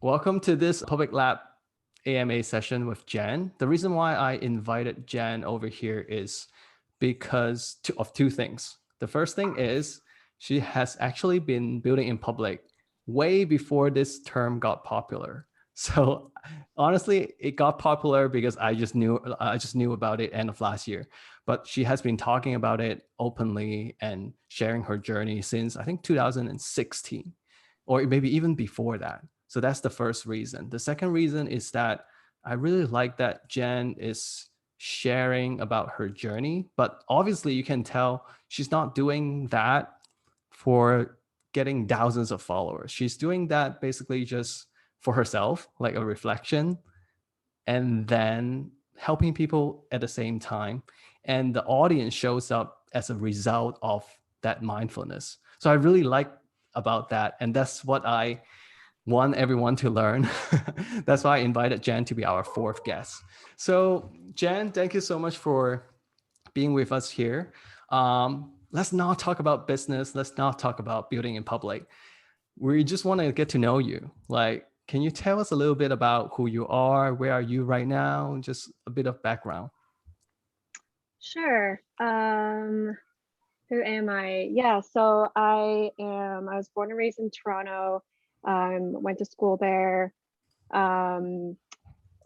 Welcome to this Public Lab AMA session with Jen. The reason why I invited Jen over here is because of two things. The first thing is she has actually been building in public way before this term got popular. So honestly, it got popular because I just knew about it end of last year. But she has been talking about it openly and sharing her journey since I think 2016, or maybe even before that. So that's the first reason. The second reason is that I really like that Jen is sharing about her journey, but obviously you can tell she's not doing that for getting thousands of followers. She's doing that basically just for herself, like a reflection, and then helping people at the same time. And the audience shows up as a result of that mindfulness. So I really like about that. And that's what I want everyone to learn. That's why I invited Jen to be our fourth guest. So Jen, thank you so much for being with us here. Let's not talk about business. Let's not talk about building in public. We just want to get to know you. Like, can you tell us a little bit about who you are? Where are you right now? Just a bit of background. Sure. Who am I? Yeah, so I was born and raised in Toronto, went to school there, and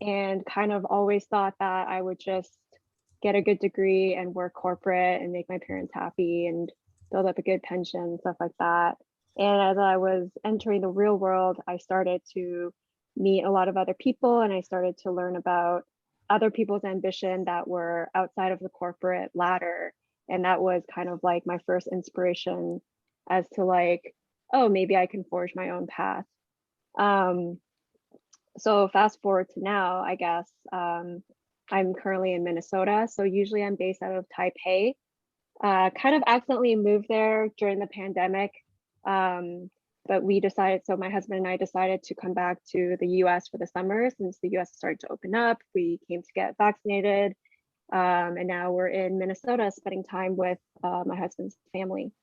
kind of always thought that I would just get a good degree and work corporate and make my parents happy and build up a good pension, stuff like that. And as I was entering the real world, I started to meet a lot of other people and I started to learn about other people's ambition that were outside of the corporate ladder. And that was kind of like my first inspiration as to like, oh, maybe I can forge my own path. So fast forward to now, I guess, I'm currently in Minnesota. So usually I'm based out of Taipei. Kind of accidentally moved there during the pandemic. But we decided, so my husband and I decided to come back to the US for the summer since the US started to open up. We came to get vaccinated. And now we're in Minnesota spending time with my husband's family.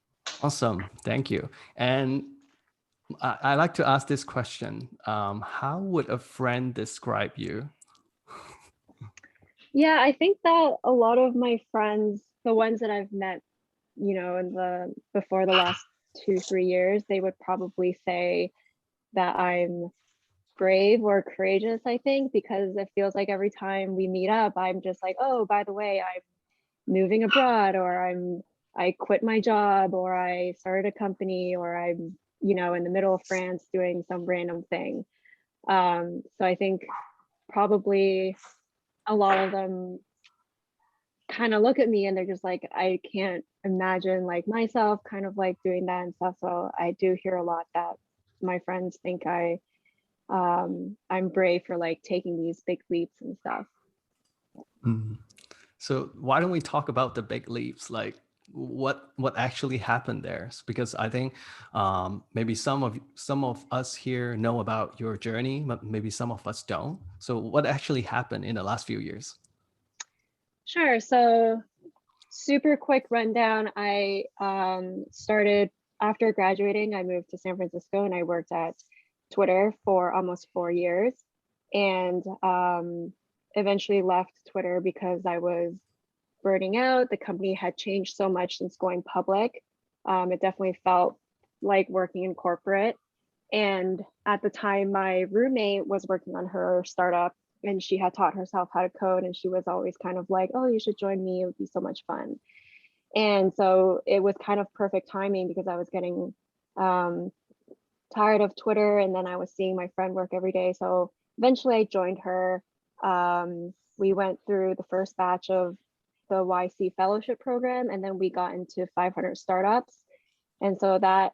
Awesome. Thank you. And I like to ask this question. How would a friend describe you? Yeah, I think that a lot of my friends, the ones that I've met, in before the last 2-3 years, they would probably say that I'm brave or courageous, I think, because it feels like every time we meet up, I'm just like, oh, by the way, I'm moving abroad, or I quit my job, or I started a company, or I'm, in the middle of France doing some random thing. So I think probably a lot of them kind of look at me and they're just like, I can't imagine like myself kind of like doing that and stuff. So I do hear a lot that my friends think I'm brave for like taking these big leaps and stuff. Mm. So why don't we talk about the big leaps? Like what actually happened there? Because I think maybe some of us here know about your journey, but maybe some of us don't. So what actually happened in the last few years? Sure. So super quick rundown. I started after graduating, I moved to San Francisco and I worked at Twitter for almost 4 years, and eventually left Twitter because I was burning out. The company had changed so much since going public. It definitely felt like working in corporate. And at the time, my roommate was working on her startup and she had taught herself how to code. And she was always kind of like, oh, you should join me. It would be so much fun. And so it was kind of perfect timing because I was getting tired of Twitter, and then I was seeing my friend work every day. So eventually I joined her. We went through the first batch of the YC fellowship program, and then we got into 500 startups. And so that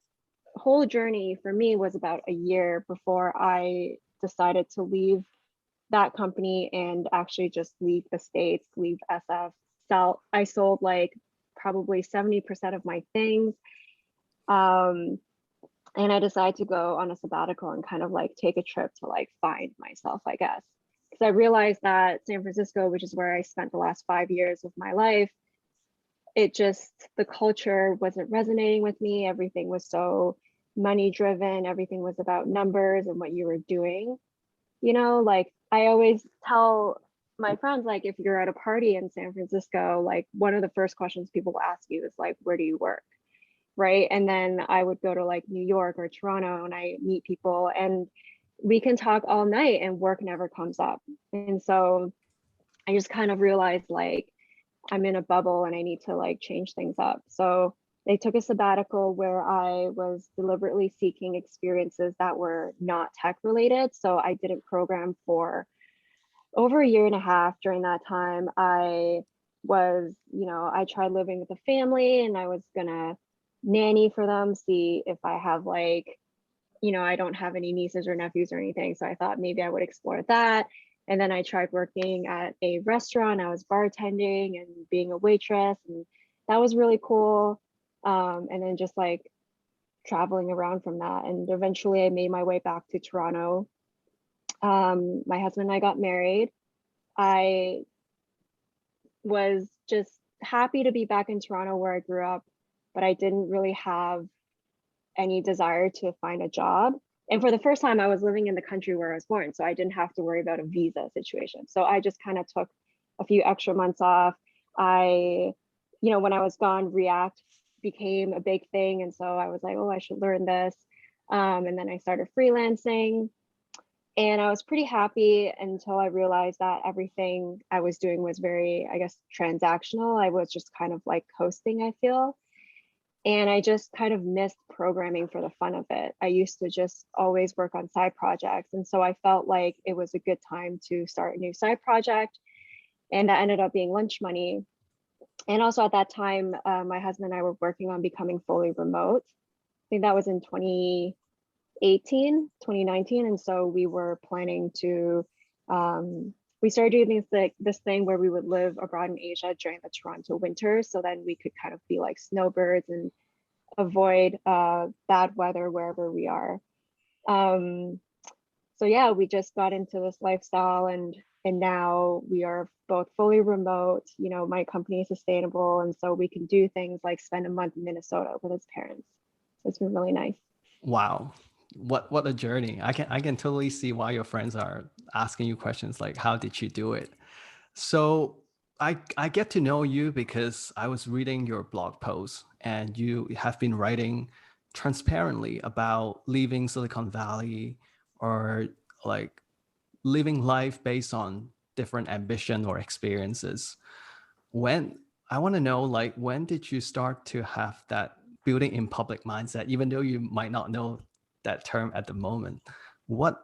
whole journey for me was about a year before I decided to leave that company and actually just leave the States, leave SF. So I sold like probably 70% of my things. And I decided to go on a sabbatical and kind of like take a trip to like find myself, I guess. Because I realized that San Francisco, which is where I spent the last 5 years of my life, the culture wasn't resonating with me. Everything was so money driven. Everything was about numbers and what you were doing. You know, like I always tell my friends, like if you're at a party in San Francisco, like one of the first questions people will ask you is like, where do you work? Right. And then I would go to like New York or Toronto and I meet people and we can talk all night and work never comes up. And so I just kind of realized like I'm in a bubble and I need to like change things up. So they took a sabbatical where I was deliberately seeking experiences that were not tech related. So I didn't program for over a year and a half. During that time, I was, I tried living with a family and I was gonna nanny for them, see if I have like, I don't have any nieces or nephews or anything. So I thought maybe I would explore that. And then I tried working at a restaurant. I was bartending and being a waitress, and that was really cool. And then just like traveling around from that. And eventually I made my way back to Toronto. My husband and I got married. I was just happy to be back in Toronto where I grew up, but I didn't really have any desire to find a job. And for the first time, I was living in the country where I was born, so I didn't have to worry about a visa situation. So I just kind of took a few extra months off. When I was gone, React became a big thing. And so I was like, oh, I should learn this. And then I started freelancing. And I was pretty happy until I realized that everything I was doing was very, I guess, transactional. I was just kind of like coasting, I feel. And I just kind of missed programming for the fun of it. I used to just always work on side projects. And so I felt like it was a good time to start a new side project. And that ended up being lunch money. And also at that time, my husband and I were working on becoming fully remote. I think that was in 2019. And so we were planning to, we started doing this thing where we would live abroad in Asia during the Toronto winter. So then we could kind of be like snowbirds and avoid bad weather wherever we are. So yeah, we just got into this lifestyle and now we are both fully remote. My company is sustainable. And so we can do things like spend a month in Minnesota with his parents. So it's been really nice. Wow. What a journey. I can totally see why your friends are asking you questions like, how did you do it? So I get to know you because I was reading your blog posts and you have been writing transparently about leaving Silicon Valley or like living life based on different ambition or experiences. When I want to know, like, when did you start to have that building in public mindset, even though you might not know that term at the moment? What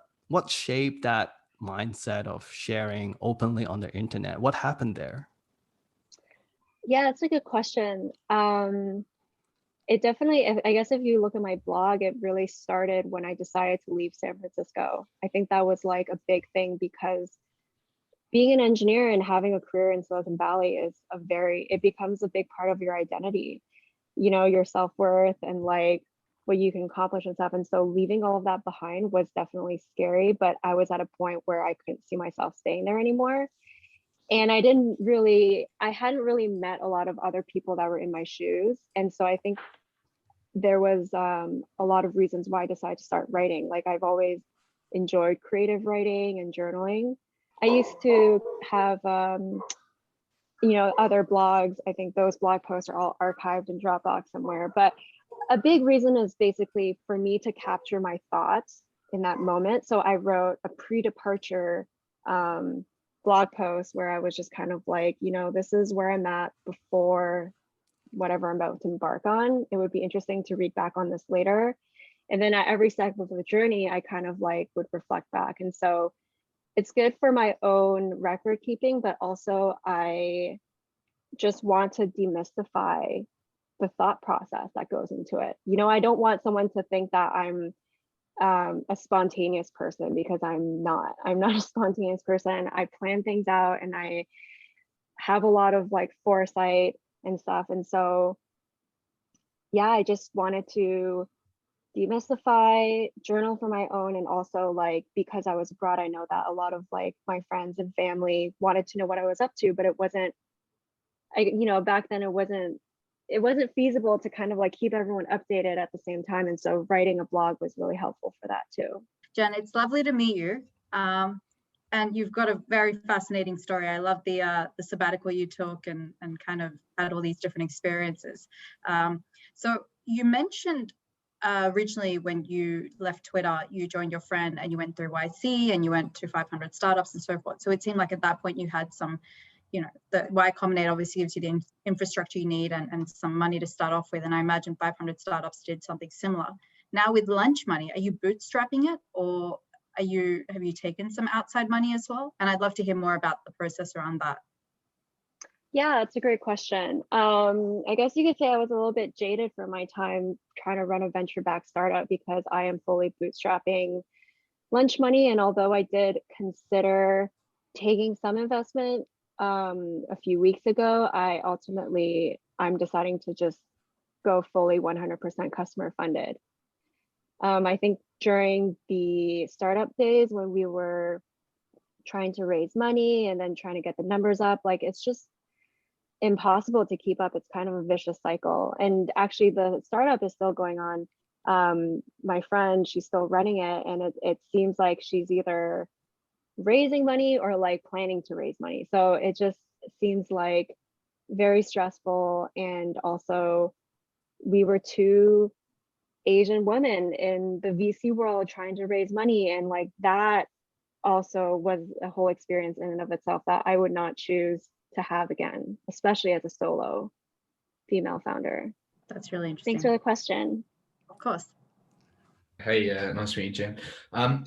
shaped that mindset of sharing openly on the internet? What happened there? Yeah, that's a good question. It definitely, I guess if you look at my blog, it really started when I decided to leave San Francisco. I think that was like a big thing because being an engineer and having a career in Silicon Valley it becomes a big part of your identity, your self-worth and like what you can accomplish and stuff. And so leaving all of that behind was definitely scary, but I was at a point where I couldn't see myself staying there anymore. And I hadn't really met a lot of other people that were in my shoes. And so I think there was a lot of reasons why I decided to start writing. Like I've always enjoyed creative writing and journaling. I used to have, other blogs. I think those blog posts are all archived in Dropbox somewhere. But a big reason is basically for me to capture my thoughts in that moment. So I wrote a pre-departure blog post where I was just kind of like, this is where I'm at before whatever I'm about to embark on. It would be interesting to read back on this later. And then at every step of the journey, I kind of like would reflect back. And so it's good for my own record keeping, but also I just want to demystify the thought process that goes into it. I don't want someone to think that I'm a spontaneous person, because I'm not a spontaneous person. I plan things out and I have a lot of like foresight and stuff. And so, yeah, I just wanted to demystify, journal for my own. And also like, because I was abroad, I know that a lot of like my friends and family wanted to know what I was up to, but it wasn't, back then it wasn't it wasn't feasible to kind of like keep everyone updated at the same time. And so writing a blog was really helpful for that too. Jen, it's lovely to meet you. And you've got a very fascinating story. I love the sabbatical you took and kind of had all these different experiences. So you mentioned originally when you left Twitter, you joined your friend and you went through YC and you went to 500 startups and so forth. So it seemed like at that point you had some, you know, the Y Combinator obviously gives you the infrastructure you need and some money to start off with. And I imagine 500 startups did something similar. Now with Lunch Money, are you bootstrapping it, or have you taken some outside money as well? And I'd love to hear more about the process around that. Yeah, that's a great question. I guess you could say I was a little bit jaded for my time trying to run a venture-backed startup because I am fully bootstrapping Lunch Money. And although I did consider taking some investment a few weeks ago, I'm deciding to just go fully 100% customer funded. I think during the startup days when we were trying to raise money and then trying to get the numbers up, like it's just impossible to keep up. It's kind of a vicious cycle. And actually the startup is still going on. My friend, she's still running it, and it seems like she's either raising money or like planning to raise money. So it just seems like very stressful. And also we were two Asian women in the VC world trying to raise money, and like that also was a whole experience in and of itself that I would not choose to have again, especially as a solo female founder. That's really interesting. Thanks for the question. Of course. Hey, nice to meet you, Jen.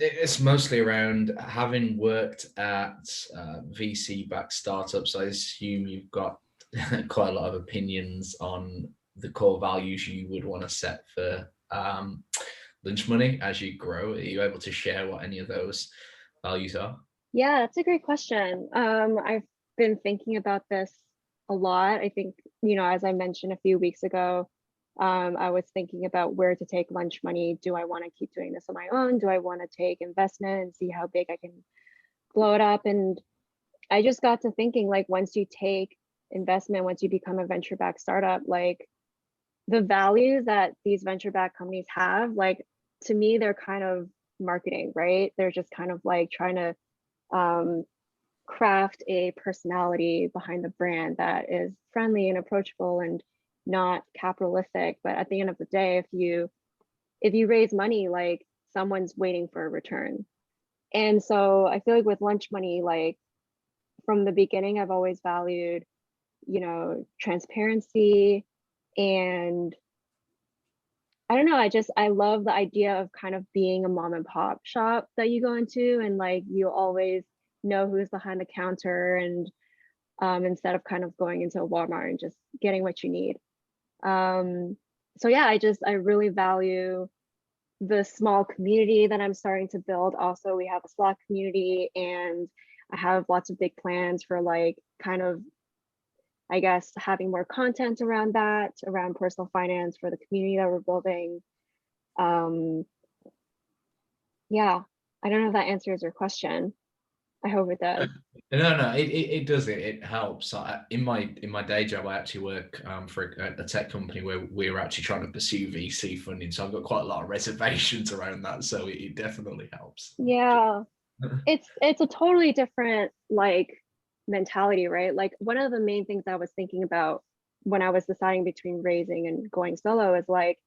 It's mostly around having worked at VC-backed startups. I assume you've got quite a lot of opinions on the core values you would want to set for Lunch Money as you grow. Are you able to share what any of those values are? Yeah, that's a great question. I've been thinking about this a lot. I think, you know, as I mentioned a few weeks ago, I was thinking about where to take Lunch Money. Do I want to keep doing this on my own? Do I want to take investment and see how big I can blow it up? And I just got to thinking, like, once you take investment, once you become a venture-backed startup, like the values that these venture-backed companies have, like, to me, they're kind of marketing, right? They're just kind of like trying to craft a personality behind the brand that is friendly and approachable and not capitalistic. But at the end of the day, if you raise money, like someone's waiting for a return. And so I feel like with Lunch Money, like from the beginning, I've always valued, you know, transparency. And I don't know, I love the idea of kind of being a mom and pop shop that you go into, and like you always know who's behind the counter, and instead of kind of going into a Walmart and just getting what you need. So yeah, I really value the small community that I'm starting to build. Also, we have a Slack community, and I have lots of big plans for like kind of, I guess, having more content around that, around personal finance for the community that we're building. Yeah, I don't know if that answers your question. I hope it does. No, it does. It helps. In my day job, I actually work for a tech company where we're actually trying to pursue VC funding. So I've got quite a lot of reservations around that. So it definitely helps. Yeah, it's a totally different like mentality, right? Like one of the main things I was thinking about when I was deciding between raising and going solo is like,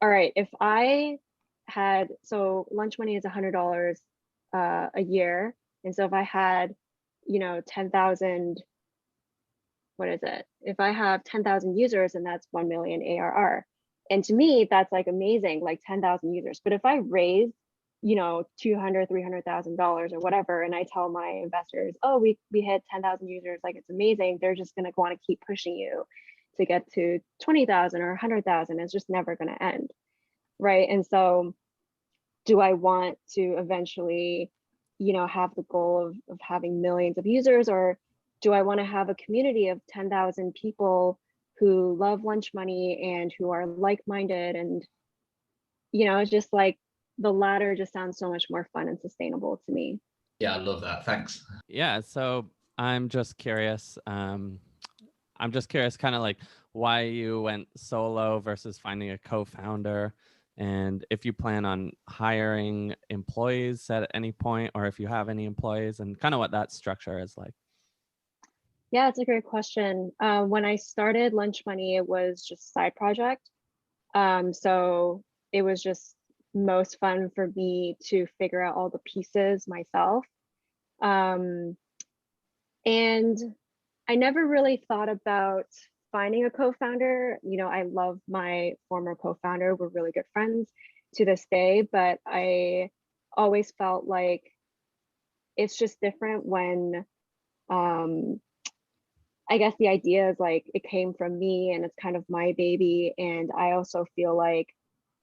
all right, if I had, so Lunch Money is $100 a year. And so if I had, you know, 10,000, what is it? If I have 10,000 users, and that's 1 million ARR. And to me, that's like amazing, like 10,000 users. But if I raise, you know, $200,000, $300,000 or whatever, and I tell my investors, oh, we hit 10,000 users, like it's amazing, they're just going to want to keep pushing you to get to 20,000 or 100,000. It's just never going to end, right? And so do I want to eventually, you know, have the goal of having millions of users, or do I want to have a community of 10,000 people who love Lunch Money and who are like-minded? And, you know, it's just like the latter just sounds so much more fun and sustainable to me. Yeah, I love that. Thanks. Yeah, so I'm just curious. I'm just curious kind of like why you went solo versus finding a co-founder, and if you plan on hiring employees at any point, or if you have any employees, and kind of what that structure is like. Yeah, it's a great question. When I started Lunch Money, it was just a side project. So it was just most fun for me to figure out all the pieces myself. And I never really thought about finding a co-founder. You know, I love my former co-founder. We're really good friends to this day, but I always felt like it's just different when, I guess the idea is like, it came from me and it's kind of my baby. And I also feel like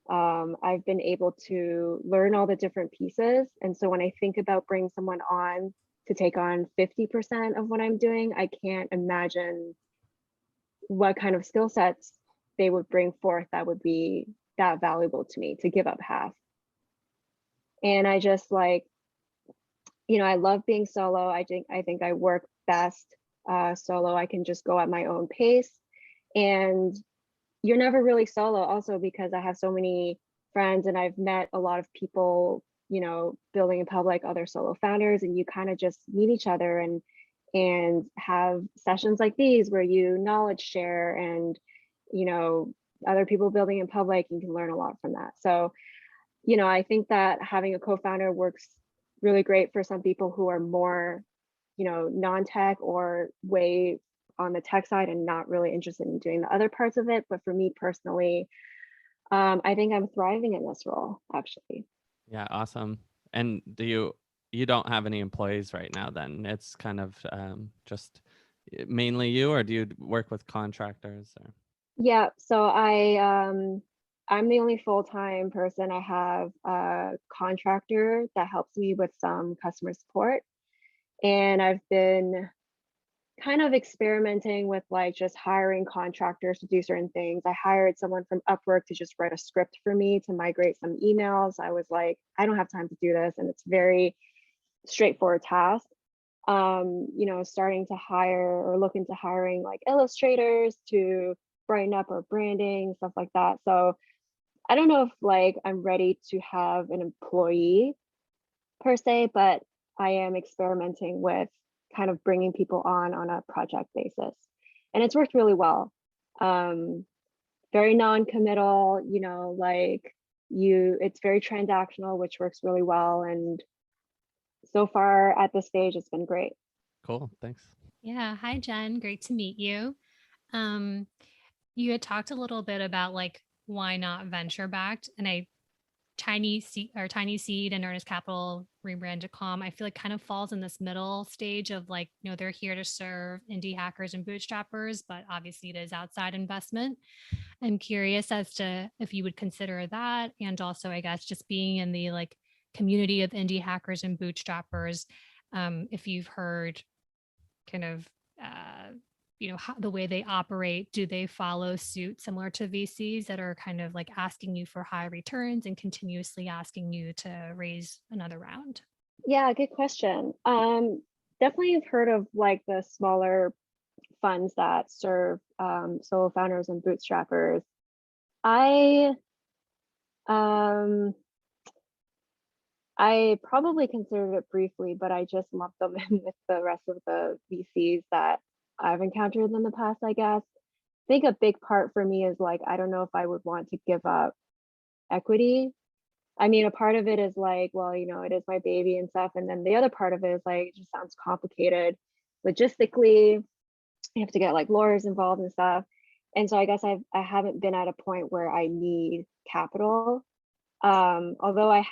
I've been able to learn all the different pieces. And so when I think about bringing someone on to take on 50% of what I'm doing, I can't imagine what kind of skill sets they would bring forth that would be that valuable to me to give up half. And I just like, you know, I love being solo. I think I work best solo. I can just go at my own pace. And you're never really solo also because I have so many friends and I've met a lot of people, you know, building in public, other solo founders, and you kind of just meet each other and have sessions like these where you knowledge share and, you know, other people building in public, you can learn a lot from that. So, you know, I think that having a co-founder works really great for some people who are more, you know, non-tech or way on the tech side and not really interested in doing the other parts of it. But for me personally, I think I'm thriving in this role, actually. Yeah, awesome. And you don't have any employees right now then? It's kind of just mainly you, or do you work with contractors? Or? Yeah, so I'm the only full-time person. I have a contractor that helps me with some customer support. And I've been kind of experimenting with like just hiring contractors to do certain things. I hired someone from Upwork to just write a script for me to migrate some emails. I was like, I don't have time to do this. And it's very straightforward task. You know, starting to hire or look into hiring like illustrators to brighten up our branding, stuff like that. So I don't know if like I'm ready to have an employee per se, but I am experimenting with kind of bringing people on a project basis. And it's worked really well. Very non-committal, you know, like it's very transactional, which works really well. And so far at this stage, it's been great. Cool, thanks. Yeah, hi Jen, great to meet you. You had talked a little bit about like why not venture backed, and Tiny Seed and Earnest Capital rebrand to Calm, I feel like kind of falls in this middle stage of like, you know, they're here to serve indie hackers and bootstrappers, but obviously it is outside investment. I'm curious as to if you would consider that, and also I guess just being in the like community of indie hackers and bootstrappers, if you've heard kind of you know, the way they operate, do they follow suit similar to VCs that are kind of like asking you for high returns and continuously asking you to raise another round? Yeah, good question. Definitely have heard of like the smaller funds that serve solo founders and bootstrappers. I probably considered it briefly, but I just lumped them in with the rest of the VCs that I've encountered in the past, I guess. I think a big part for me is like, I don't know if I would want to give up equity. I mean, a part of it is like, well, you know, it is my baby and stuff. And then the other part of it is like, it just sounds complicated. Logistically, you have to get like lawyers involved and stuff. And so I guess I haven't been at a point where I need capital. Although I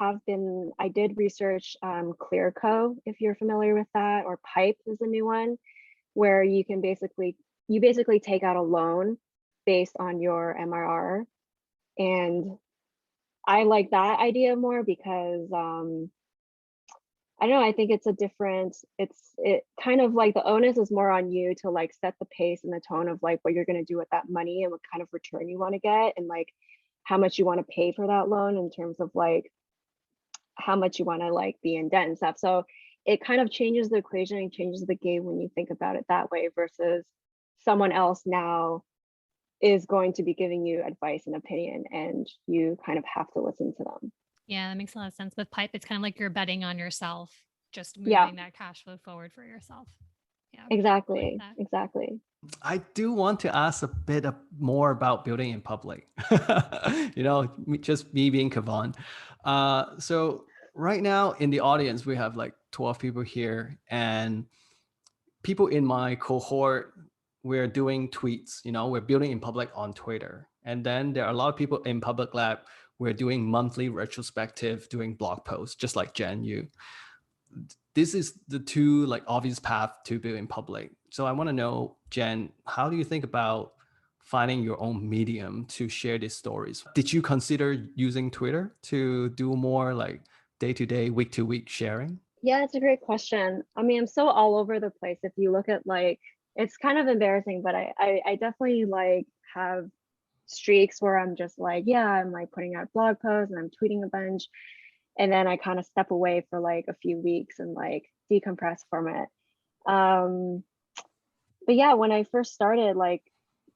did research Clearco, if you're familiar with that, or Pipe is a new one, where you can basically take out a loan based on your MRR. And I like that idea more because I don't know, I think it's it kind of like the onus is more on you to like set the pace and the tone of like what you're going to do with that money and what kind of return you want to get and like how much you want to pay for that loan in terms of like how much you want to like be in debt and stuff. So it kind of changes the equation and changes the game when you think about it that way versus someone else now is going to be giving you advice and opinion, and you kind of have to listen to them. Yeah, that makes a lot of sense. With Pipe, it's kind of like you're betting on yourself, just Yeah. moving that cash flow forward for yourself. Yeah, Exactly. I like that. Exactly. I do want to ask a bit more about building in public. Just me being Kavan. So right now in the audience, we have like 12 people here, and people in my cohort, we're doing tweets, we're building in public on Twitter. And then there are a lot of people in Public Lab, we're doing monthly retrospective, doing blog posts, just like Jen, you. This is the two like obvious path to build in public. So I want to know, Jen, how do you think about finding your own medium to share these stories? Did you consider using Twitter to do more like day-to-day, week-to-week sharing? Yeah, it's a great question. I mean, I'm so all over the place. If you look at like, it's kind of embarrassing, but I definitely like have streaks where I'm just like, yeah, I'm like putting out blog posts and I'm tweeting a bunch. And then I kind of step away for like a few weeks and like decompress from it. But yeah, when I first started, like,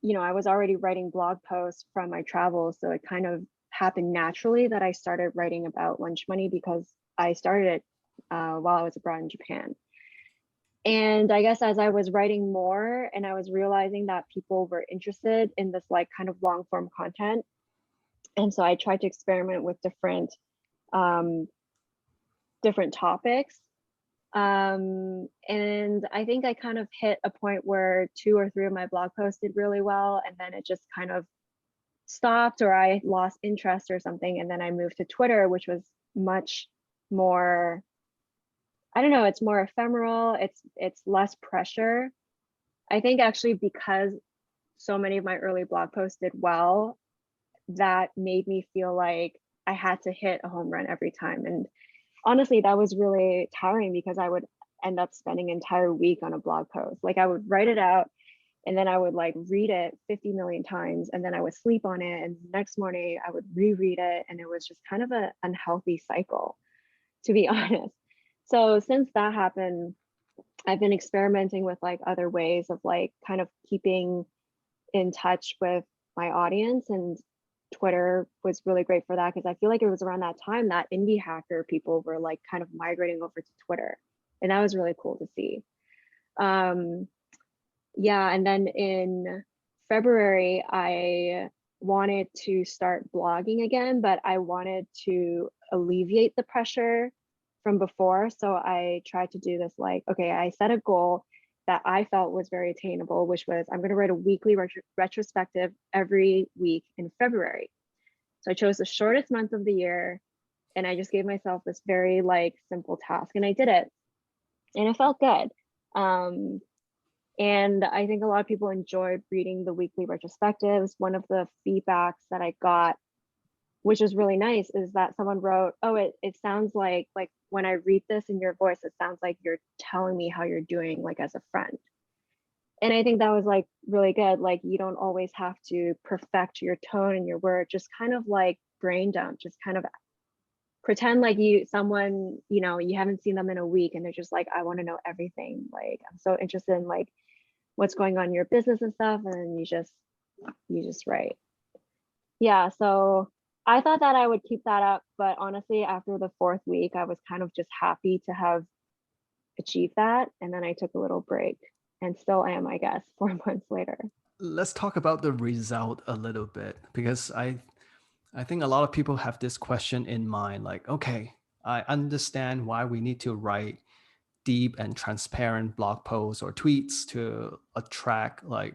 I was already writing blog posts from my travels. So it kind of happened naturally that I started writing about lunch money, because I started it while I was abroad in Japan. And I guess as I was writing more and I was realizing that people were interested in this like kind of long form content. And so I tried to experiment with different topics. And I think I kind of hit a point where 2 or 3 of my blog posts did really well, and then it just kind of stopped, or I lost interest or something. And then I moved to Twitter, which was much more, I don't know, it's more ephemeral. It's less pressure. I think actually because so many of my early blog posts did well, that made me feel like I had to hit a home run every time. And honestly, that was really tiring, because I would end up spending an entire week on a blog post. Like I would write it out and then I would like read it 50 million times, and then I would sleep on it, and the next morning I would reread it, and it was just kind of an unhealthy cycle, to be honest. So since that happened, I've been experimenting with like other ways of like kind of keeping in touch with my audience, and Twitter was really great for that, because I feel like it was around that time that indie hacker people were like kind of migrating over to Twitter, and that was really cool to see. Yeah, and then in February, I wanted to start blogging again, but I wanted to alleviate the pressure from before. So I tried to do this like, okay, I set a goal that I felt was very attainable, which was I'm going to write a weekly retrospective every week in February. So I chose the shortest month of the year, and I just gave myself this very like simple task, and I did it, and it felt good. And I think a lot of people enjoyed reading the weekly retrospectives. One of the feedbacks that I got, which was really nice, is that someone wrote, oh, it sounds like when I read this in your voice, it sounds like you're telling me how you're doing, like as a friend. And I think that was like really good. Like you don't always have to perfect your tone and your word, just kind of like brain dump, just kind of pretend like someone, you haven't seen them in a week, and they're just like, I want to know everything. Like, I'm so interested in like what's going on in your business and stuff. And then you just write. Yeah. So I thought that I would keep that up, but honestly, after the 4th week, I was kind of just happy to have achieved that. And then I took a little break, and still am, I guess, 4 months later. Let's talk about the result a little bit, because I think a lot of people have this question in mind, like, okay, I understand why we need to write deep and transparent blog posts or tweets to attract like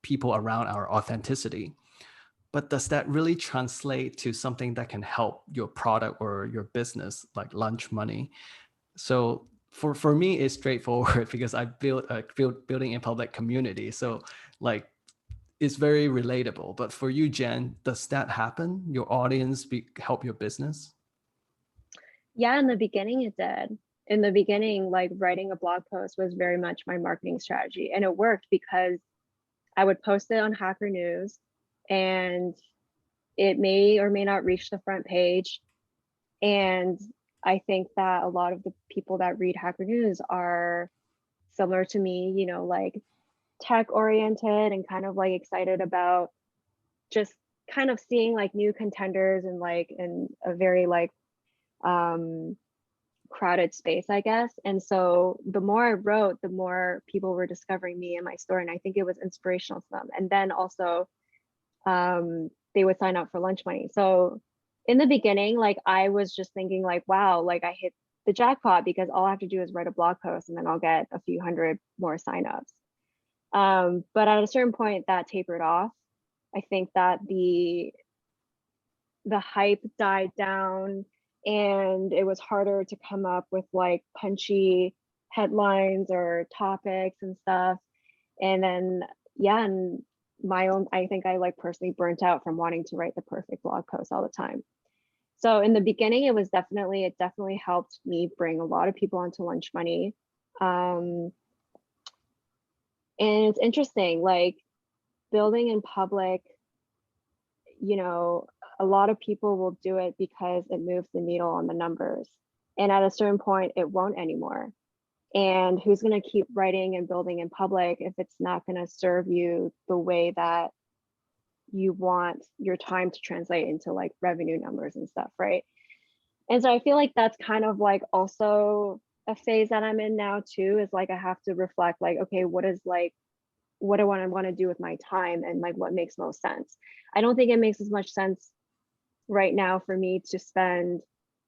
people around our authenticity. But does that really translate to something that can help your product or your business, like lunch money? So for me, it's straightforward because I built a building in public community. So like it's very relatable. But for you, Jen, does that happen? Your audience help your business? Yeah, in the beginning it did. In the beginning, like writing a blog post was very much my marketing strategy, and it worked because I would post it on Hacker News, and it may or may not reach the front page. And I think that a lot of the people that read Hacker News are similar to me, like tech oriented and kind of like excited about just kind of seeing like new contenders and like in a very like crowded space, I guess. And so the more I wrote, the more people were discovering me and my story. And I think it was inspirational to them. And then also they would sign up for lunch money. So in the beginning, like I was just thinking like, wow, like I hit the jackpot because all I have to do is write a blog post and then I'll get a few hundred more signups. But at a certain point that tapered off. I think that the hype died down and it was harder to come up with like punchy headlines or topics and stuff. And then, yeah, and I think I like personally burnt out from wanting to write the perfect blog post all the time. So in the beginning, it definitely helped me bring a lot of people onto lunch money. And it's interesting, like building in public, you know, a lot of people will do it because it moves the needle on the numbers. And at a certain point, it won't anymore. And who's going to keep writing and building in public if it's not going to serve you the way that you want your time to translate into like revenue numbers and stuff, right? And so I feel like that's kind of like also a phase that I'm in now too, is like I have to reflect like, okay, what do I want to do with my time and like what makes most sense. I don't think it makes as much sense right now for me to spend,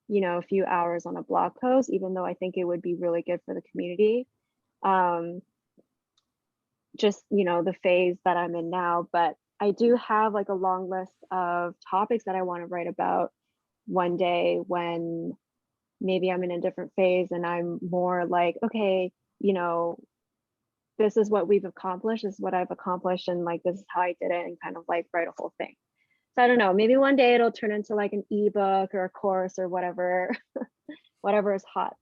you know, a few hours on a blog post, even though I think it would be really good for the community. Just, you know, the phase that I'm in now, but I do have like a long list of topics that I want to write about one day when maybe I'm in a different phase and I'm more like, okay, you know, this is what we've accomplished, this is what I've accomplished, and like this is how I did it, and kind of like write a whole thing. So I don't know, maybe one day it'll turn into like an ebook or a course or whatever, whatever is hot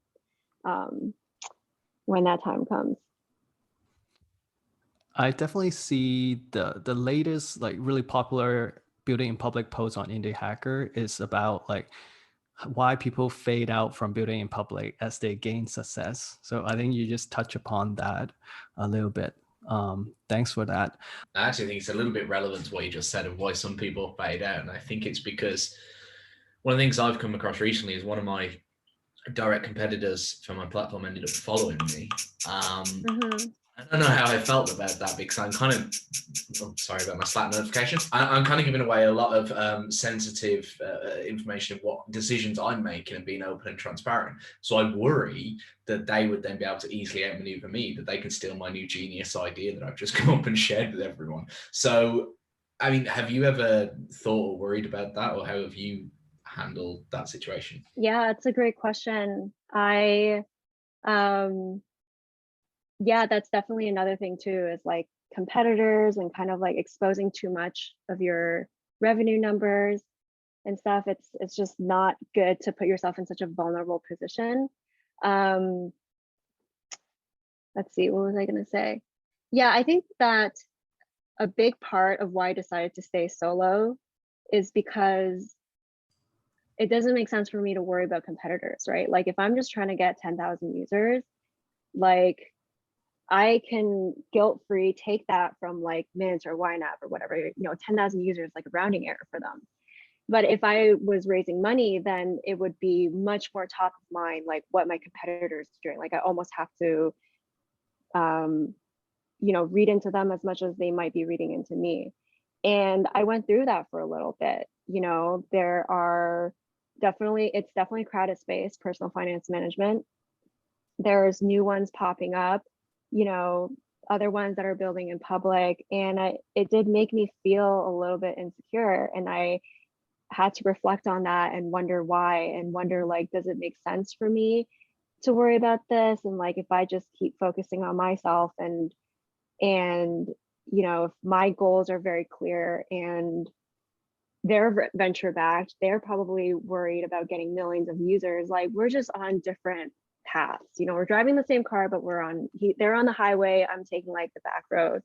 when that time comes. I definitely see the latest like really popular building in public post on Indie Hacker is about like why people fade out from building in public as they gain success. So I think you just touch upon that a little bit. Thanks for that. I actually think it's a little bit relevant to what you just said of why some people fade out. And I think it's because one of the things I've come across recently is one of my direct competitors for my platform ended up following me. I don't know how I felt about that because I'm kind of, I'm sorry about my Slack notification. I'm kind of giving away a lot of sensitive information of what decisions I'm making and being open and transparent. So I worry that they would then be able to easily outmaneuver me, that they can steal my new genius idea that I've just come up and shared with everyone. So, I mean, have you ever thought or worried about that, or how have you handled that situation? Yeah, it's a great question. Yeah, that's definitely another thing too, is like competitors and kind of like exposing too much of your revenue numbers and stuff. It's just not good to put yourself in such a vulnerable position. Let's see, what was I gonna say? Yeah, I think that a big part of why I decided to stay solo is because it doesn't make sense for me to worry about competitors, right? Like if I'm just trying to get 10,000 users, like I can guilt-free take that from like Mint or YNAB or whatever, you know, 10,000 users, like a rounding error for them. But if I was raising money, then it would be much more top of mind, like what my competitors are doing. Like I almost have to, you know, read into them as much as they might be reading into me. And I went through that for a little bit. You know, it's definitely a crowded space, personal finance management. There's new ones popping up, you know, other ones that are building in public. And it did make me feel a little bit insecure. And I had to reflect on that and wonder why, and wonder like, does it make sense for me to worry about this? And like, if I just keep focusing on myself and, you know, if my goals are very clear and they're venture backed, they're probably worried about getting millions of users. Like we're just on different paths, you know, we're driving the same car, but they're on the highway, I'm taking like the back road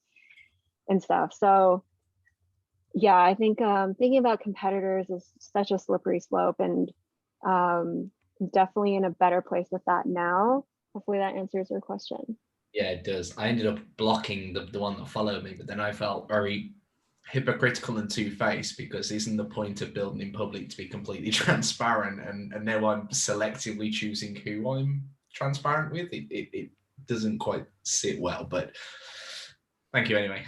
and stuff. So yeah, I think thinking about competitors is such a slippery slope, and definitely in a better place with that now. Hopefully that answers your question. Yeah, it does. I ended up blocking the one that followed me, but then I felt very hypocritical and two-faced, because isn't the point of building in public to be completely transparent? And now I'm selectively choosing who I'm transparent with. It doesn't quite sit well, but thank you anyway.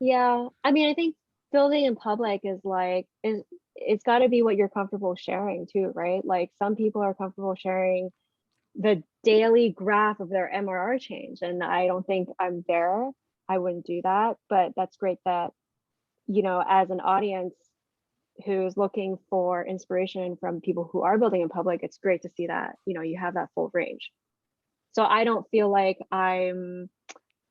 Yeah, I mean, I think building in public is like it's got to be what you're comfortable sharing too, right? Like some people are comfortable sharing the daily graph of their MRR change, and I don't think I'm there. I wouldn't do that, but that's great that, you know, as an audience who's looking for inspiration from people who are building in public, it's great to see that, you know, you have that full range. So I don't feel like I'm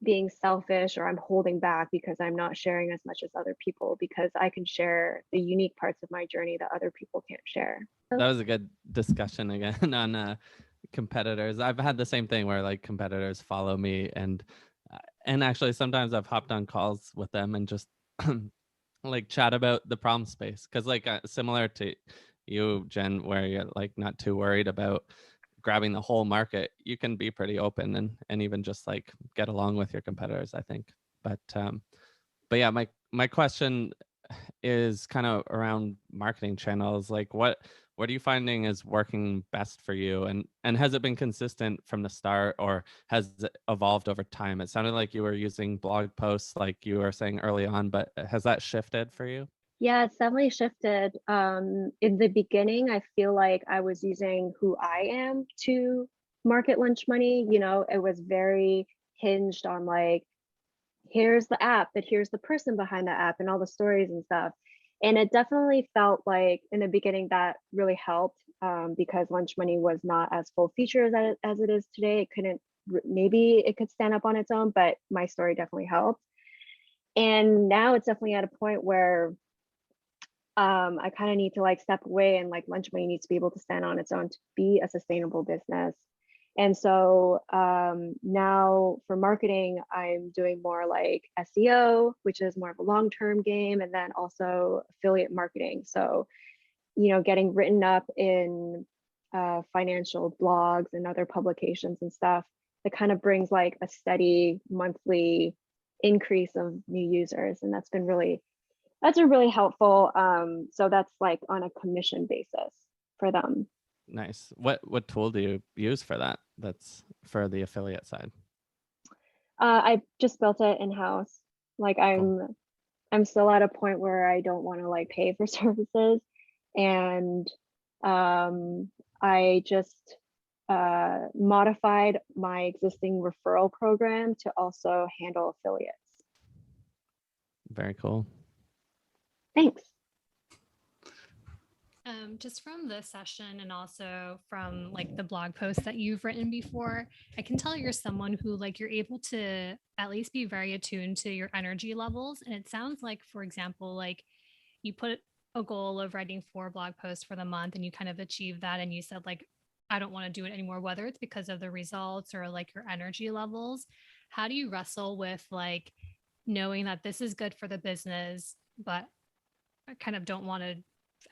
being selfish or I'm holding back because I'm not sharing as much as other people, because I can share the unique parts of my journey that other people can't share. That was a good discussion again on competitors. I've had the same thing where like competitors follow me, and actually sometimes I've hopped on calls with them and just like chat about the problem space, because like similar to you, Jen, where you're like not too worried about grabbing the whole market, you can be pretty open and even just like get along with your competitors, I think. But yeah, my question is kind of around marketing channels. Like what are you finding is working best for you, and has it been consistent from the start, or has it evolved over time? It sounded like you were using blog posts like you were saying early on, but has that shifted for you? Yeah, it's definitely shifted. In the beginning, I feel like I was using who I am to market lunch money. You know, it was very hinged on like, here's the app, but here's the person behind the app and all the stories and stuff. And it definitely felt like in the beginning that really helped, because lunch money was not as full featured as it is today. It couldn't, maybe it could stand up on its own, but my story definitely helped. And now it's definitely at a point where I kind of need to like step away, and like lunch money needs to be able to stand on its own to be a sustainable business. And so now for marketing, I'm doing more like SEO, which is more of a long-term game, and then also affiliate marketing. So, you know, getting written up in financial blogs and other publications and stuff that kind of brings like a steady monthly increase of new users. And that's been really helpful. So that's like on a commission basis for them. Nice. What tool do you use for that? That's for the affiliate side. I just built it in-house. Like Cool. I'm still at a point where I don't want to like pay for services, and I just modified my existing referral program to also handle affiliates. Very cool. Thanks. Just from this session and also from like the blog posts that you've written before, I can tell you're someone who like you're able to at least be very attuned to your energy levels. And it sounds like, for example, like you put a goal of writing 4 blog posts for the month and you kind of achieve that. And you said like, I don't want to do it anymore, whether it's because of the results or like your energy levels. How do you wrestle with like knowing that this is good for the business, but I kind of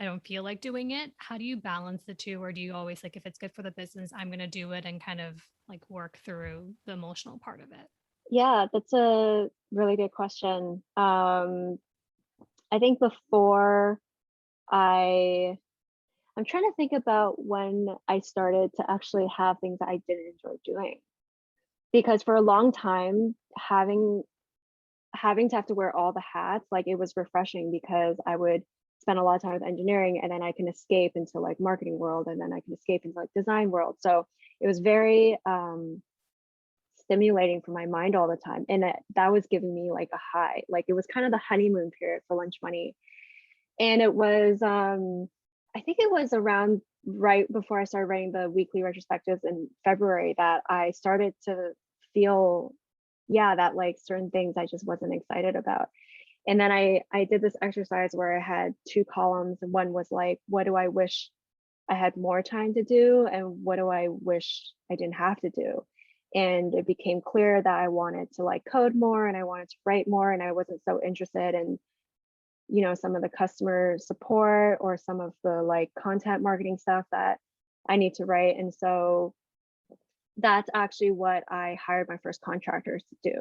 I don't feel like doing it? How do you balance the two? Or do you always like, if it's good for the business, I'm going to do it, and kind of like work through the emotional part of it? Yeah, that's a really good question. I think before I'm trying to think about when I started to actually have things that I didn't enjoy doing. Because for a long time, having to have to wear all the hats, like it was refreshing, because I would spend a lot of time with engineering, and then I can escape into like marketing world, and then I can escape into like design world. So it was very stimulating for my mind all the time, and that was giving me like a high. Like it was kind of the honeymoon period for lunch money. And it was I think it was around right before I started writing the weekly retrospectives in February that I started to feel, yeah, that like certain things I just wasn't excited about. And then I did this exercise where I had 2 columns, and one was like, what do I wish I had more time to do, and what do I wish I didn't have to do? And it became clear that I wanted to like code more, and I wanted to write more, and I wasn't so interested in, you know, some of the customer support or some of the like content marketing stuff that I need to write. And so that's actually what I hired my first contractors to do.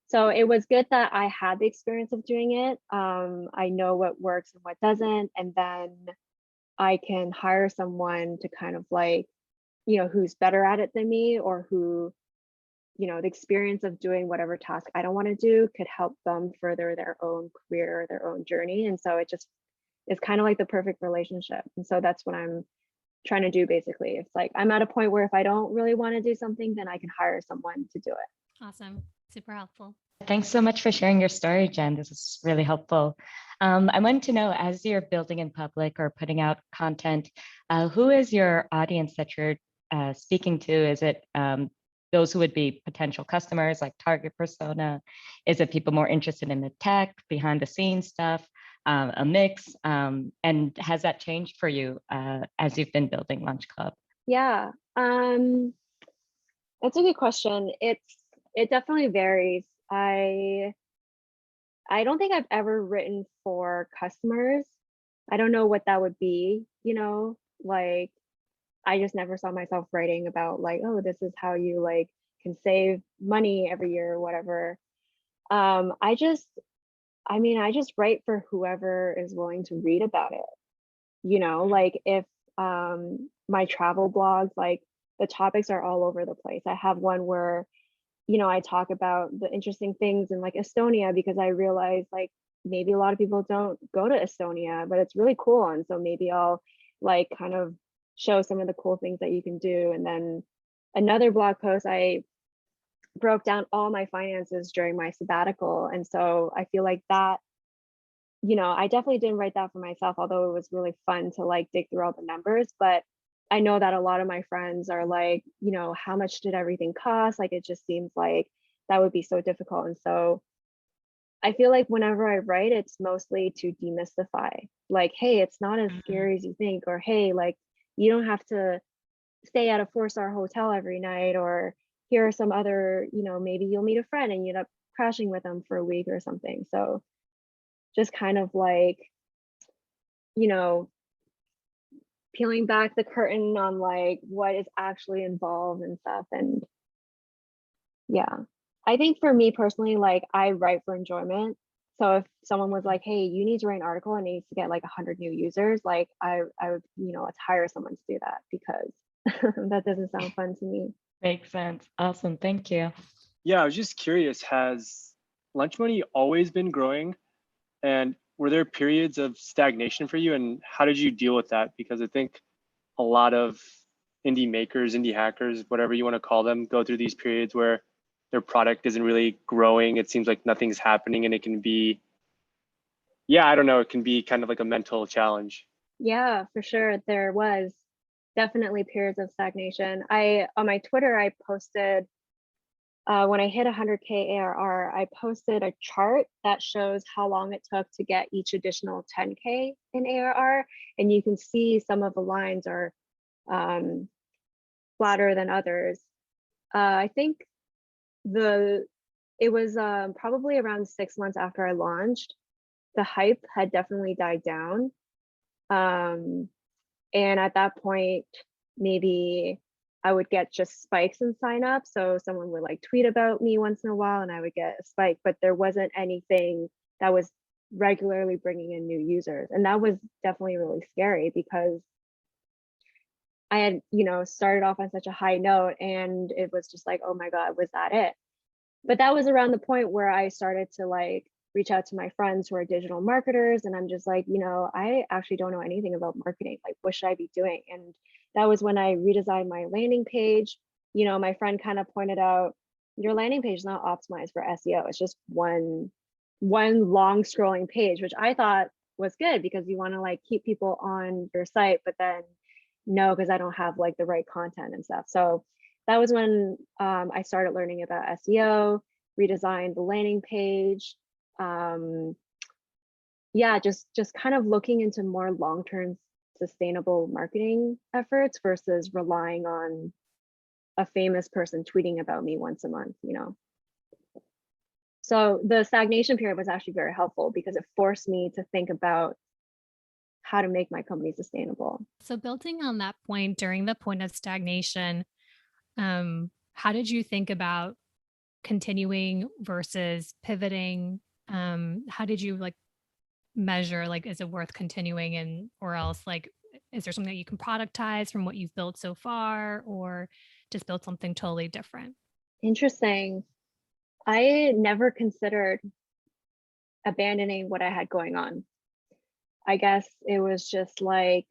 So it was good that I had the experience of doing it. I know what works and what doesn't, and then I can hire someone to kind of like, who's better at it than me, or who, the experience of doing whatever task I don't want to do could help them further their own career, their own journey. And so it's kind of like the perfect relationship. And so that's what I'm trying to do basically. It's like I'm at a point where if I don't really want to do something, then I can hire someone to do it. Awesome. Super helpful. Thanks so much for sharing your story, Jen. This is really helpful. I wanted to know, as you're building in public or putting out content, who is your audience that you're speaking to? Is it those who would be potential customers, like target persona? Is it people more interested in the tech, behind the scenes stuff, a mix? And has that changed for you as you've been building Lunch Club? Yeah, that's a good question. It definitely varies. I don't think I've ever written for customers. I don't know what that would be, like I just never saw myself writing about like, oh, this is how you like can save money every year or whatever. I just write for whoever is willing to read about it. Like if my travel blogs, like the topics are all over the place. I have one where I talk about the interesting things in like Estonia, because I realize like maybe a lot of people don't go to Estonia, but it's really cool. And so maybe I'll like kind of show some of the cool things that you can do. And then another blog post, I broke down all my finances during my sabbatical. And so I feel like that, I definitely didn't write that for myself, although it was really fun to like dig through all the numbers. But I know that a lot of my friends are like, how much did everything cost? Like, it just seems like that would be so difficult. And so I feel like whenever I write, it's mostly to demystify, like, hey, it's not as scary as you think, or hey, like, you don't have to stay at a 4-star hotel every night, or here are some other, maybe you'll meet a friend and you end up crashing with them for a week or something. So just kind of like, peeling back the curtain on like what is actually involved and stuff. And yeah, I think for me personally, like I write for enjoyment. So if someone was like, hey, you need to write an article and it needs to get like 100 new users, like I would, let's hire someone to do that, because that doesn't sound fun to me. Makes sense. Awesome. Thank you. Yeah, I was just curious, has Lunch Money always been growing? And were there periods of stagnation for you, and how did you deal with that? Because I think a lot of indie makers, indie hackers, whatever you want to call them, go through these periods where their product isn't really growing. It seems like nothing's happening, and it can be, I don't know, it can be kind of like a mental challenge. Yeah, for sure. There was definitely periods of stagnation. On my Twitter, I posted, when I hit 100K ARR, I posted a chart that shows how long it took to get each additional 10K in ARR. And you can see some of the lines are flatter than others. I think it was probably around 6 months after I launched. The hype had definitely died down. And at that point, maybe I would get just spikes in signups. So someone would like tweet about me once in a while and I would get a spike, but there wasn't anything that was regularly bringing in new users. And that was definitely really scary, because I had, started off on such a high note, and it was just like, oh my God, was that it? But that was around the point where I started to like reach out to my friends who are digital marketers. And I'm just like, I actually don't know anything about marketing. Like, what should I be doing? And that was when I redesigned my landing page. My friend kind of pointed out, your landing page is not optimized for SEO. It's just one long scrolling page, which I thought was good, because you want to like keep people on your site, but then no, because I don't have like the right content and stuff. So that was when I started learning about SEO, redesigned the landing page. Just kind of looking into more long-term sustainable marketing efforts versus relying on a famous person tweeting about me once a month, So the stagnation period was actually very helpful, because it forced me to think about how to make my company sustainable. So building on that point, during the point of stagnation, how did you think about continuing versus pivoting? How did you like measure, like, is it worth continuing, and or else like, is there something that you can productize from what you've built so far, or just build something totally different? Interesting. I never considered abandoning what I had going on. I guess it was just like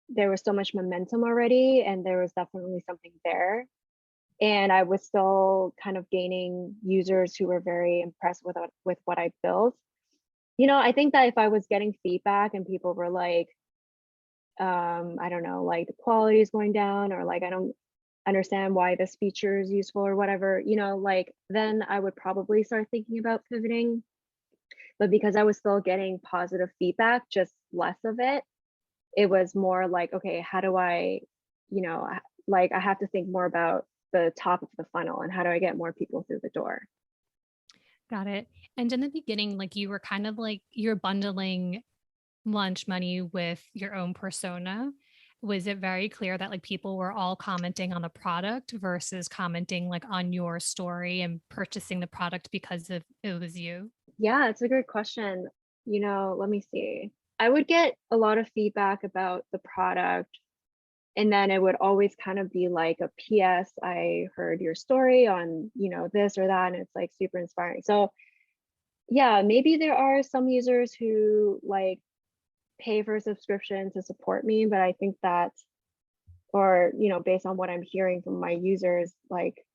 there was so much momentum already, and there was definitely something there. And I was still kind of gaining users who were very impressed with what I built. You know, I think that if I was getting feedback and people were like, I don't know, like the quality is going down, or like I don't understand why this feature is useful or whatever, you know, like then I would probably start thinking about pivoting. But because I was still getting positive feedback, just less of it, it was more like, okay, how do I, you know, like I have to think more about the top of the funnel and how do I get more people through the door. Got it. And in the beginning, like you were kind of like you're bundling lunch money with your own persona. Was it very clear that like people were all commenting on the product versus commenting like on your story and purchasing the product because of it was you? Yeah, it's a good question. You know, let me see. I would get a lot of feedback about the product, and then it would always kind of be like a PS, I heard your story on, you know, this or that, and it's like super inspiring. So yeah, maybe there are some users who like pay for a subscription to support me, but I think that, or, you know, based on what I'm hearing from my users, like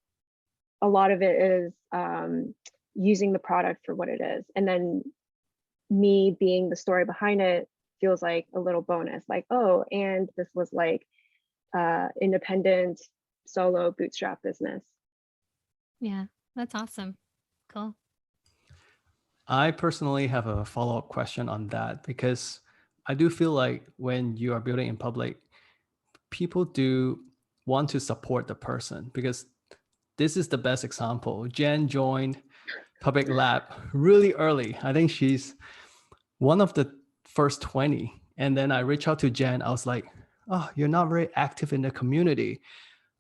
a lot of it is using the product for what it is. And then me being the story behind it feels like a little bonus, like, oh, and this was like independent solo bootstrap business. Yeah, that's awesome. Cool. I personally have a follow-up question on that, because I do feel like when you are building in public, people do want to support the person, because this is the best example. Jen joined Public Lab really early. I think she's one of the first 20. And then I reached out to Jen. I was like, oh, you're not very active in the community.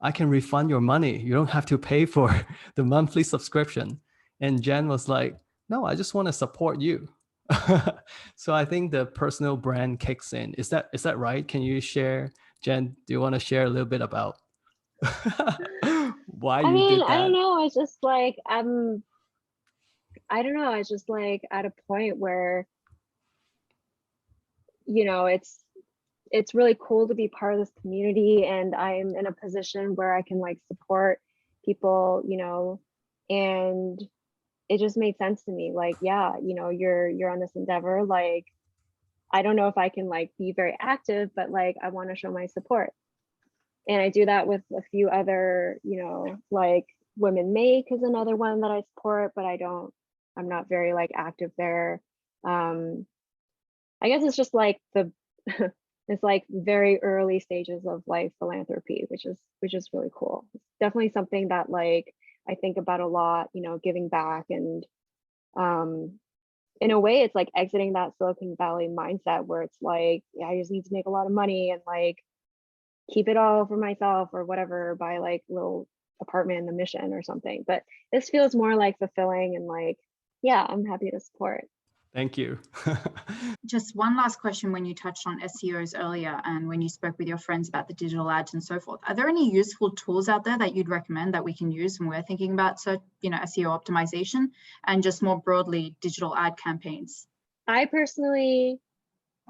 I can refund your money. You don't have to pay for the monthly subscription. And Jen was like, no, I just want to support you. So I think the personal brand kicks in. Is that right? Can you share, Jen, do you want to share a little bit about why I you mean, did I don't that? know. It's just like, I don't know. It's just like at a point where, you know, it's really cool to be part of this community, and I'm in a position where I can like support people, you know, and it just made sense to me. Like, yeah, you know, you're on this endeavor. Like, I don't know if I can like be very active, but like I want to show my support. And I do that with a few other, you know, like Women Make is another one that I support, but I'm not very like active there. I guess it's just like the it's like very early stages of like philanthropy, which is really cool. It's definitely something that like I think about a lot, you know, giving back, and in a way it's like exiting that Silicon Valley mindset where it's like, yeah, I just need to make a lot of money and like keep it all for myself or whatever, buy like a little apartment in the Mission or something. But this feels more like fulfilling, and like, yeah, I'm happy to support. Thank you. Just one last question. When you touched on SEOs earlier and when you spoke with your friends about the digital ads and so forth, are there any useful tools out there that you'd recommend that we can use when we're thinking about, so, you know, SEO optimization and just more broadly digital ad campaigns? I personally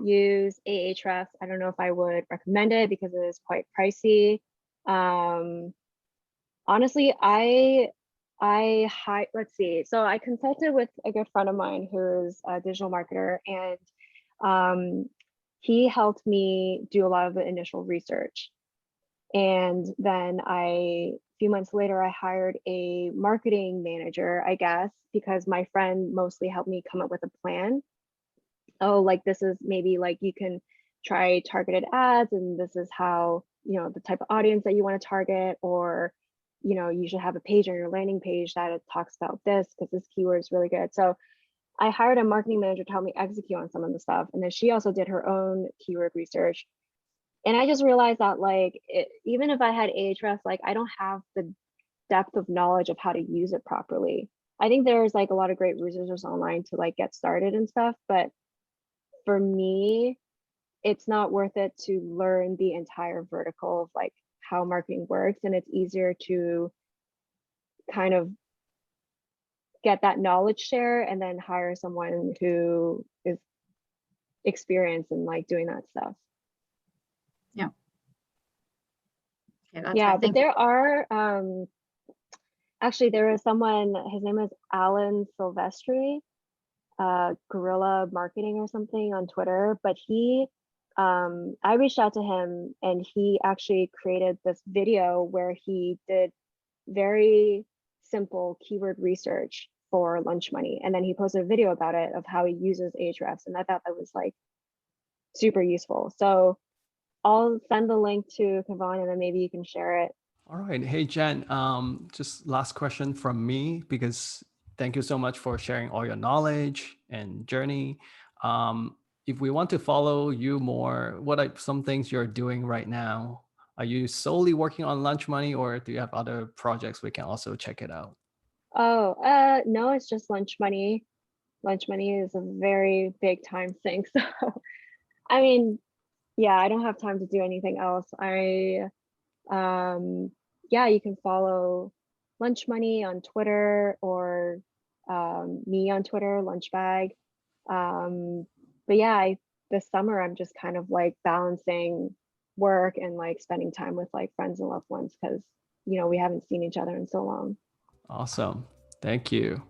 use Ahrefs. I don't know if I would recommend it because it is quite pricey. Honestly, let's see. So I consulted with a good friend of mine who's a digital marketer, and he helped me do a lot of the initial research. And then a few months later, I hired a marketing manager, I guess, because my friend mostly helped me come up with a plan. Oh, like this is maybe like you can try targeted ads, and this is how, you know, the type of audience that you want to target, or, you know, you should have a page on your landing page that it talks about this because this keyword is really good. So I hired a marketing manager to help me execute on some of the stuff. And then she also did her own keyword research. And I just realized that like, even if I had Ahrefs, like I don't have the depth of knowledge of how to use it properly. I think there's like a lot of great resources online to like get started and stuff, but for me, it's not worth it to learn the entire vertical of like how marketing works. And it's easier to kind of get that knowledge share and then hire someone who is experienced in like doing that stuff. Yeah. Okay, that's Yeah, right. but there are actually there is someone, his name is Alan Silvestri, Guerrilla Marketing or something on Twitter, but he I reached out to him and he actually created this video where he did very simple keyword research for lunch money, and then he posted a video about it of how he uses Ahrefs, and I thought that was like super useful. So I'll send the link to Kavan and then maybe you can share it. All right. Hey, Jen, just last question from me, because thank you so much for sharing all your knowledge and journey. If we want to follow you more, what are some things you're doing right now? Are you solely working on lunch money, or do you have other projects we can also check it out? Oh, no, it's just lunch money. Lunch money is a very big time thing. So, I mean, yeah, I don't have time to do anything else. Yeah, you can follow Lunch Money on Twitter or me on Twitter, lunchbag. But yeah, this summer I'm just kind of like balancing work and like spending time with like friends and loved ones because you know we haven't seen each other in so long. Awesome. Thank you.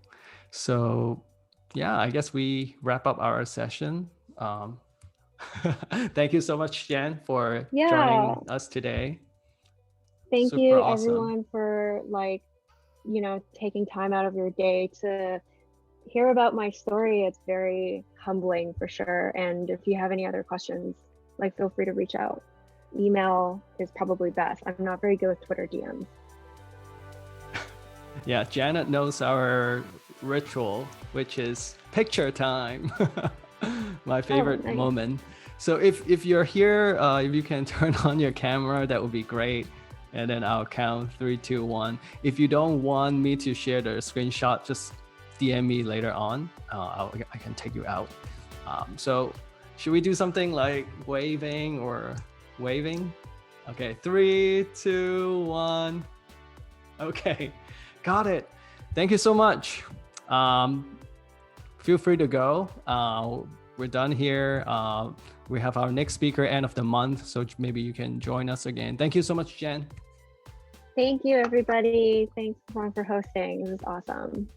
So yeah, I guess we wrap up our session. Thank you so much, Jen, for Yeah. joining us today. Thank Super you awesome. everyone for like, you know, taking time out of your day to hear about my story. It's very humbling for sure. And if you have any other questions, like feel free to reach out. Email is probably best. I'm not very good with Twitter DMs. Yeah, Janet knows our ritual, which is picture time. My favorite nice. moment. So if you're here, if you can turn on your camera, that would be great. And then I'll count 3, 2, 1. If you don't want me to share the screenshot, just DM me later on. I can take you out. So should we do something like waving or waving? Okay, 3, 2, 1. Okay, got it. Thank you so much. Feel free to go. We're done here. We have our next speaker end of the month, so maybe you can join us again. Thank you so much, Jen. Thank you, everybody. Thanks, Kavan, for hosting. This is awesome.